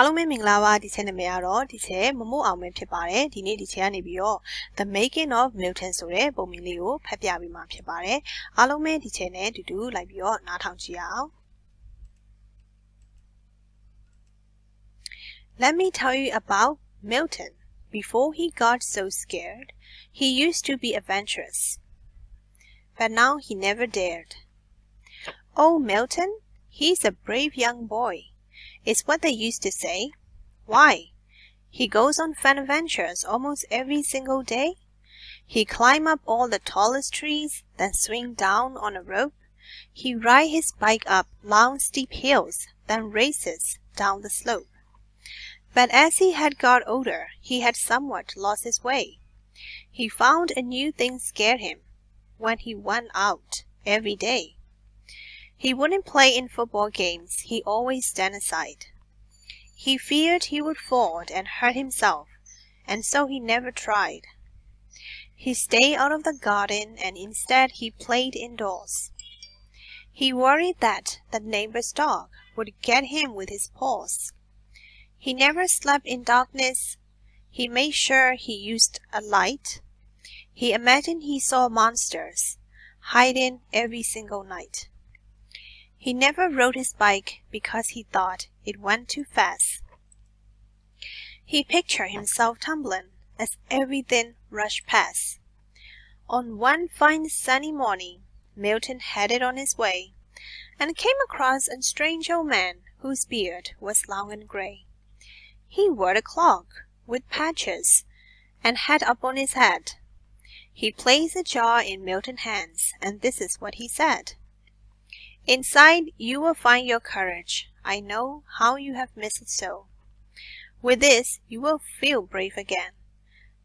အားလုံးပဲမင်္ဂလာပါဒီ channel မှာတော့ဒီချက်မမို့အောင်ပဲဖြစ်ပါတယ်ဒီနေ့ဒီချက်ကနေပြီးတော့ The Making of Milton ဆိုတဲ့ပုံမြင်လေးကိုဖတ်ပြပေးမှာဖြစ်ပါတယ်အားလုံးပဲဒီချက်နဲ့အတူတူလိုက်ပြီးတော့နားထောင်ကြည့်အောင် Let me tell you about Milton. Before he got so scared, he used to be adventurous. But now he never dared. Oh, Milton, he's a brave young boy.Is what they used to say. Why? He goes on fun adventures almost every single day. He climb up all the tallest trees, then swing down on a rope. He ride his bike up long steep hills, then races down the slope. But as he had got older, he had somewhat lost his way. He found a new thing scared him when he went out every day.He wouldn't play in football games. He always stand aside. He feared he would fall and hurt himself, and so he never tried. He stayed out of the garden, and instead he played indoors. He worried that the neighbor's dog would get him with his paws. He never slept in darkness. He made sure he used a light. He imagined he saw monsters hiding every single night.He never rode his bike because he thought it went too fast. He pictured himself tumbling as everything rushed past. On one fine sunny morning, Milton headed on his way and came across a strange old man whose beard was long and gray. He wore a cloak with patches and hat up on his head. He placed a jar in Milton's hands, and this is what he said.Inside, you will find your courage. I know how you have missed it so. With this, you will feel brave again.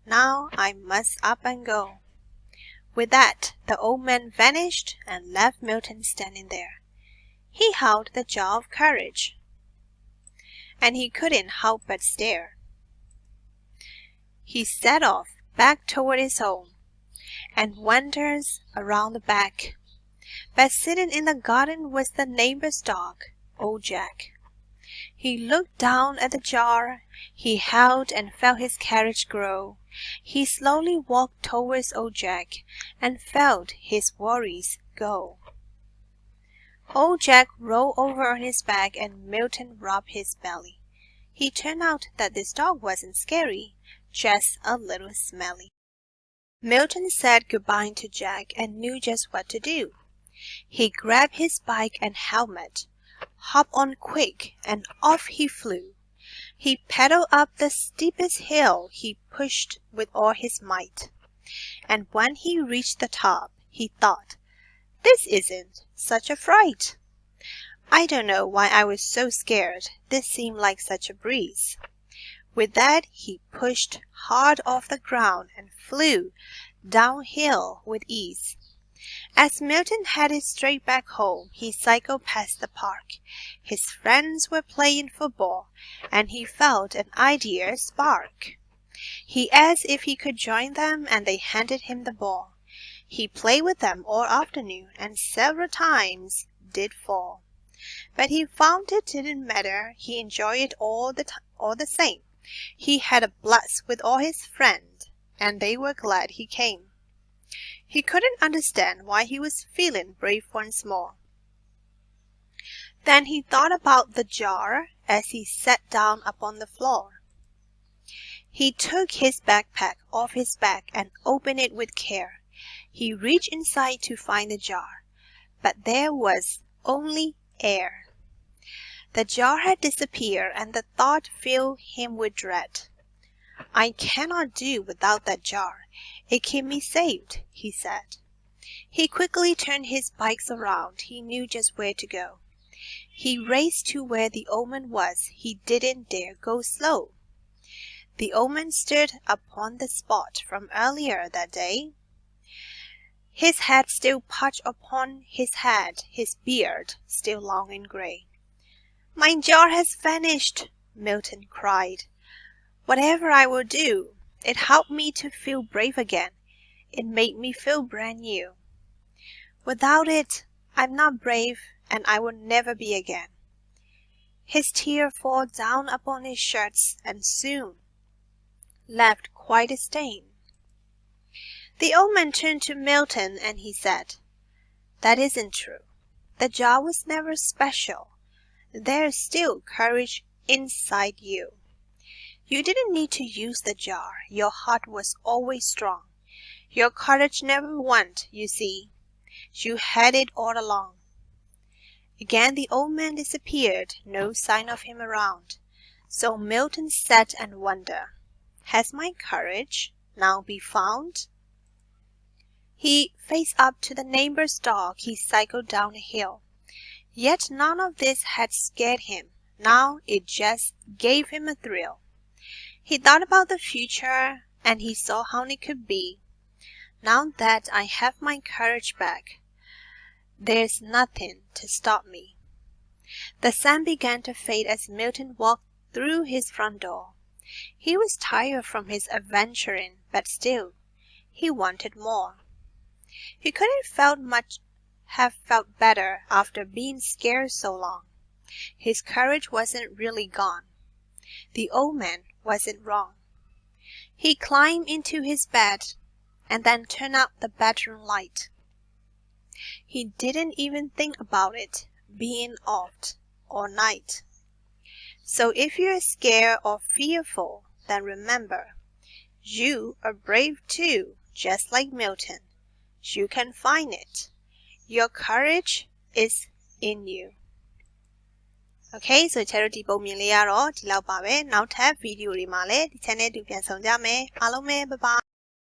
Now I must up and go. With that, the old man vanished and left Milton standing there. He held the jar of courage, and he couldn't help but stare. He set off back toward his home, and wanders around the back.But sitting in the garden was the neighbor's dog, old Jack. He looked down at the jar he held and felt his courage grow. He slowly walked towards old Jack and felt his worries go. Old Jack rolled over on his back and Milton rubbed his belly. He turned out that this dog wasn't scary, just a little smelly. Milton said goodbye to Jack and knew just what to do.He grabbed his bike and helmet, hopped on quick, and off he flew. He pedaled up the steepest hill he pushed with all his might. And when he reached the top, he thought, "This isn't such a fright. I don't know why I was so scared. This seemed like such a breeze." With that, he pushed hard off the ground and flew downhill with ease.As Milton headed straight back home, he cycled past the park. His friends were playing football, and he felt an idea spark. He asked if he could join them, and they handed him the ball. He played with them all afternoon, and several times did fall. But he found it didn't matter. He enjoyed it all the same. He had a blast with all his friends, and they were glad he came.He couldn't understand why he was feeling brave once more. Then he thought about the jar as he sat down upon the floor. He took his backpack off his back and opened it with care. He reached inside to find the jar, but there was only air. The jar had disappeared, and the thought filled him with dread.I cannot do without that jar. It kept me saved, he said. He quickly turned his bikes around. He knew just where to go. He raced to where the old man was. He didn't dare go slow. The old man stood upon the spot from earlier that day. His hat still perched upon his head, his beard still long and gray. My jar has vanished, Milton cried.Whatever I will do, it helped me to feel brave again. It made me feel brand new. Without it, I'm not brave, and I will never be again. His tears fall down upon his shirts and soon left quite a stain. The old man turned to Milton and he said, "That isn't true. The jar was never special. There's still courage inside you. You didn't need to use the jar. Your heart was always strong. Your courage never went, you see. You had it all along." Again the old man disappeared, no sign of him around. So Milton sat and wondered, has my courage now been found? He faced up to the neighbor's dog. He cycled down a hill. Yet none of this had scared him. Now it just gave him a thrill. He thought about the future, and he saw how it could be. Now that I have my courage back, there's nothing to stop me. The sun began to fade as Milton walked through his front door. He was tired from his adventuring, but still, he wanted more. He couldn't have felt better after being scared so long. His courage wasn't really gone. The old man wasn't wrong. He climbed into his bed and then turned out the bedroom light. He didn't even think about it being off all night. So if you're scared or fearful, then remember, you are brave too, just like Milton. You can find it. Your courage is in you. Okay, so ကျတို့ဒီပုံမြင်လေးကတော့ဒီလောက်ပါပဲနောက်ထပ်ဗီဒီယိုတွေမှာလည်းဒီ channel တူပြန်ဆောင်ကြမယ်အားလုံးပဲ bye bye